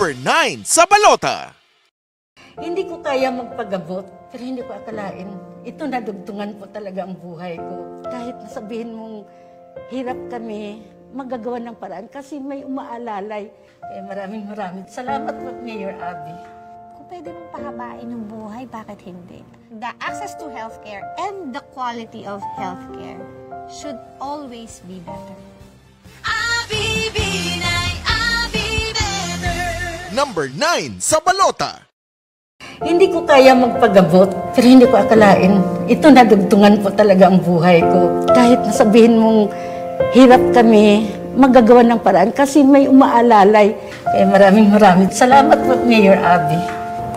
Number 9 sa balota. Hindi ko kaya magpagabot, pero hindi ko akalain. Ito nadugtungan po talaga ang buhay ko. Kahit nasabihin mong hirap kami, magagawa ng paraan kasi may umaalalay. Kaya maraming salamat po, Mayor Abby. Kung pwede mong pahabain ng buhay, bakit hindi? The access to healthcare and the quality of healthcare should always be better. Abby Binay, Abby Better. Number 9 sa balota. Hindi ko kaya magpagabot, pero hindi ko akalain. Ito nadugtungan po talaga ang buhay ko. Kahit nasabihin mong hirap kami, magagawa ng paraan kasi may umaalalay. Kaya maraming salamat po, Mayor Abby.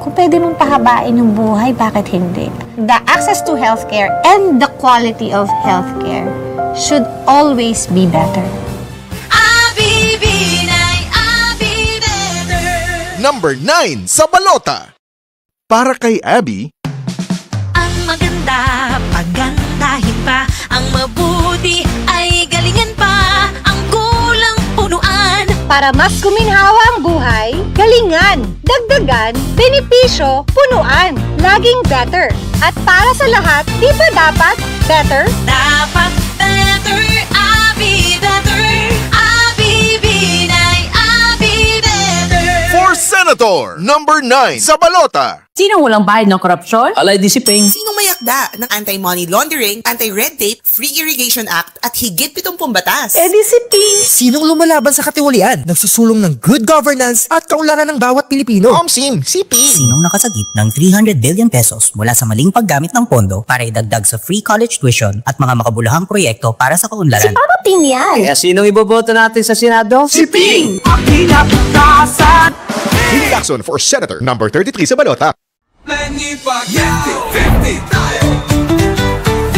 Kung pwede mong pahabain ng buhay, bakit hindi? The access to healthcare and the quality of healthcare should always be better. Abby Binay, Abby Better. Number 9 sa balota. Para kay Abby, Ang maganda, pagandahin pa. Ang mabuti ay galingan pa. Ang kulang punuan. Para mas guminhawa ang buhay, galingan, dagdagan, benepisyo, punuan, laging better. At para sa lahat, di ba dapat better? Dapat better, Abby Better. Abby Binay, Abby Better. for Senator. Number 9 sa balota. Sinong walang bayad ng korupsyon? Alay disiping. Sinong mayakda ng Anti-Money Laundering, Anti-Red Tape, Free Irrigation Act at higit 70 batas? disiping. Sinong lumalaban sa katiwalian, nagsusulong ng good governance at kaunlaran ng bawat Pilipino? OMSIM, CP. Sinong nakasagip ng 300 billion pesos mula sa maling paggamit ng pondo para idagdag sa free college tuition at mga makabuluhang proyekto para sa kaunlaran? Si Papa Tim yan. Kaya sinong iboboto natin sa Senado? Si Ping! Hindi Lacson for Senator. Number 33 sa balota.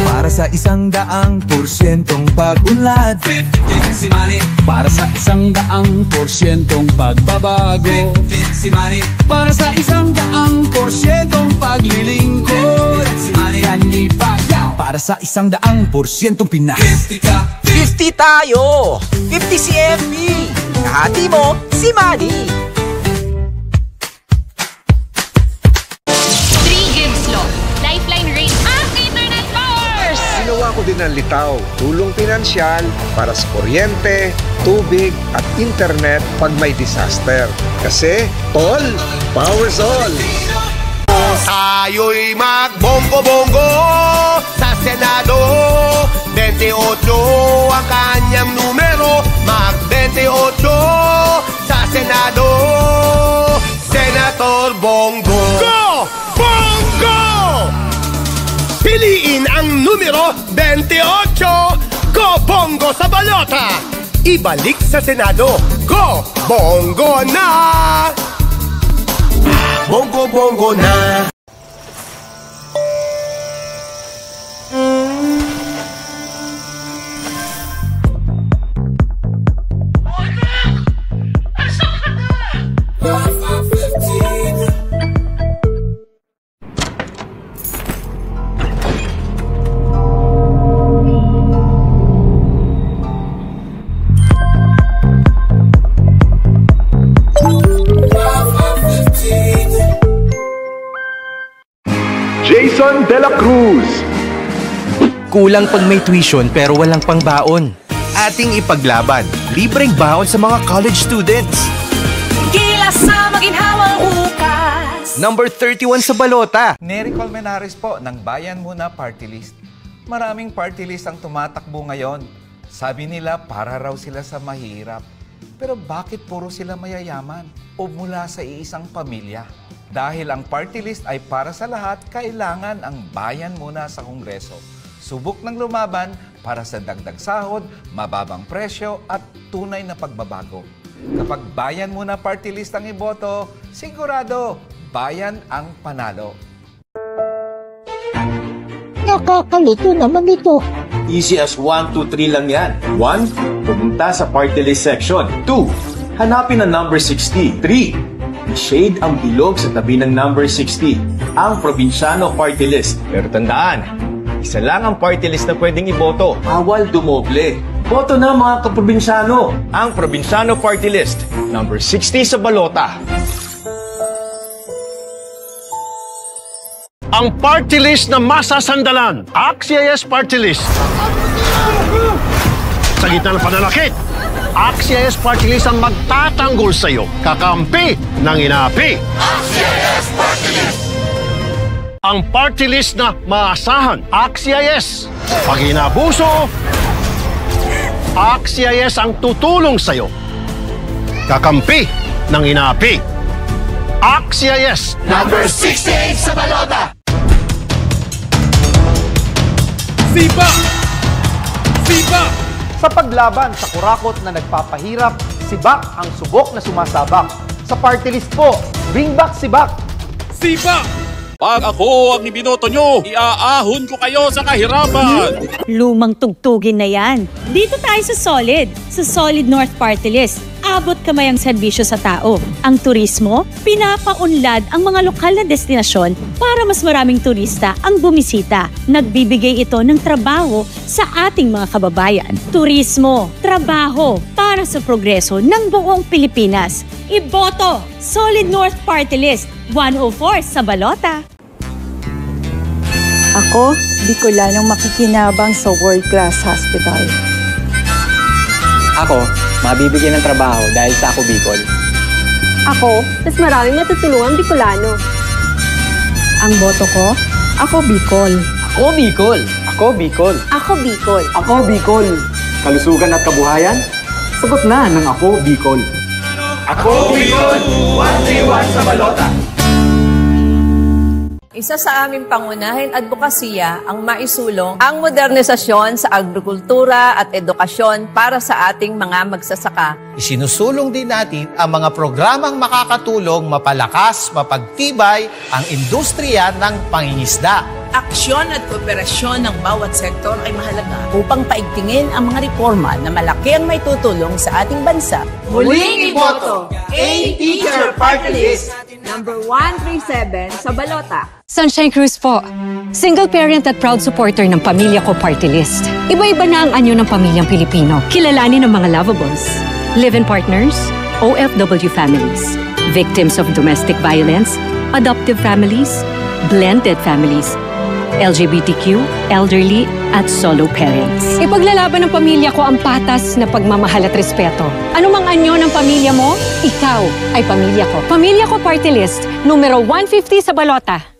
Para sa 100% pag-unlad, para sa 100% pagbabago, para sa 100% paglilingkod, para sa 100% Pinas. 50 tayo! 50 si FB! Kahati mo, si Manny! Ginawa ko din ng litaw, tulong pinansyal para sa kuryente, tubig at internet pag may disaster. Kasi, tol, power's all! Tayo'y magbonggo-bongo sa Senado. 28 ang kanyang numero, mag-28 sa Senado. Senator Bongo. Go! Bongo! Piliin ang numero 28. Go Bongo sa balota. Ibalik sa Senado. Go Bongo na! Bongo Bongo na! Jason De La Cruz. Kulang pag may tuition pero walang pangbaon. Ating ipaglaban, libreng baon sa mga college students. Gilas sa maginhawang hukas. Number 31 sa balota. Nery Colmenares po ng Bayan Muna Party List. Maraming party list ang tumatakbo ngayon. Sabi nila para raw sila sa mahirap. Pero bakit puro sila mayayaman o mula sa iisang pamilya? Dahil ang party list ay para sa lahat, kailangan ang bayan muna sa Kongreso. Subok ng lumaban para sa dagdag sahod, mababang presyo at tunay na pagbabago. Kapag bayan muna party list ang iboto, sigurado, bayan ang panalo. Nakakalito naman ito. Easy as 1, 2, 3 lang yan. 1. Pumunta sa party list section. 2. Hanapin ang number 60. 3. I-shade ang bilog sa tabi ng number 60, ang Probinsyano Party List. Pero tandaan, isa lang ang party list na pwedeng iboto. Bawal dumoble. Boto na mga kaprobinsyano. Ang Probinsyano Party List, number 60 sa balota. Ang party list na masasandalan, AXIS Party List. Sa gitna ng pananakit, AXIS Party List ang magtatanggol sa iyo, kakampi ng inaapi. AXIS Party List. Ang party list na maasahan, AXIS. Pag inabuso, AXIS ang tutulong sa iyo, kakampi ng inaapi. AXIS Number 68 sa balota. Sipa! Sipa! Sa paglaban sa kurakot na nagpapahirap, sibak ang subok na sumasabak. Sa party list po, bring back sibak! Sipa! Pag ako ang ibinoto nyo, iaahon ko kayo sa kahirapan. Lumang tugtugin na yan. Dito tayo sa Solid North Party List. Abot kamay ang serbisyo sa tao. Ang turismo, pinapaunlad ang mga lokal na destinasyon para mas maraming turista ang bumisita. Nagbibigay ito ng trabaho sa ating mga kababayan. Turismo, trabaho, para sa progreso ng buong Pilipinas. Iboto! Solid North Party List, 104 sa balota. Ako, Bicolanong makikinabang sa world-class hospital. Ako, mabibigyan ng trabaho dahil sa Ako Bicol. Ako, mas maraming matutulungan Bicolano. Ang boto ko, Ako Bicol. Ako Bicol. Ako Bicol. Ako Bicol. Ako Bicol. Kalusugan at kabuhayan? Sagot na ng Ako Bicol. Ako Bicol, 131 sa balota. Isa sa aming pangunahing advokasya ang maisulong ang modernisasyon sa agrikultura at edukasyon para sa ating mga magsasaka. Isinusulong din natin ang mga programang makakatulong mapalakas, mapagtibay ang industriya ng pangingisda. Aksyon at kooperasyon ng bawat sektor ay mahalaga upang paigtingin ang mga reforma na malaki ang may tutulong sa ating bansa. Muling iboto, A-Teacher Party List, number 137 sa balota. Sunshine Cruz po. Single parent at proud supporter ng Pamilya Ko Party List. Iba-iba na ang anyo ng pamilyang Pilipino. Kilalanin ang mga lovables, live-in partners, OFW families, victims of domestic violence, adoptive families, blended families, LGBTQ, elderly, at solo parents. Ipaglalaban ng pamilya ko ang patas na pagmamahal at respeto. Anumang anyo ng pamilya mo, ikaw ay pamilya ko. Pamilya Ko Party List, numero 150 sa balota.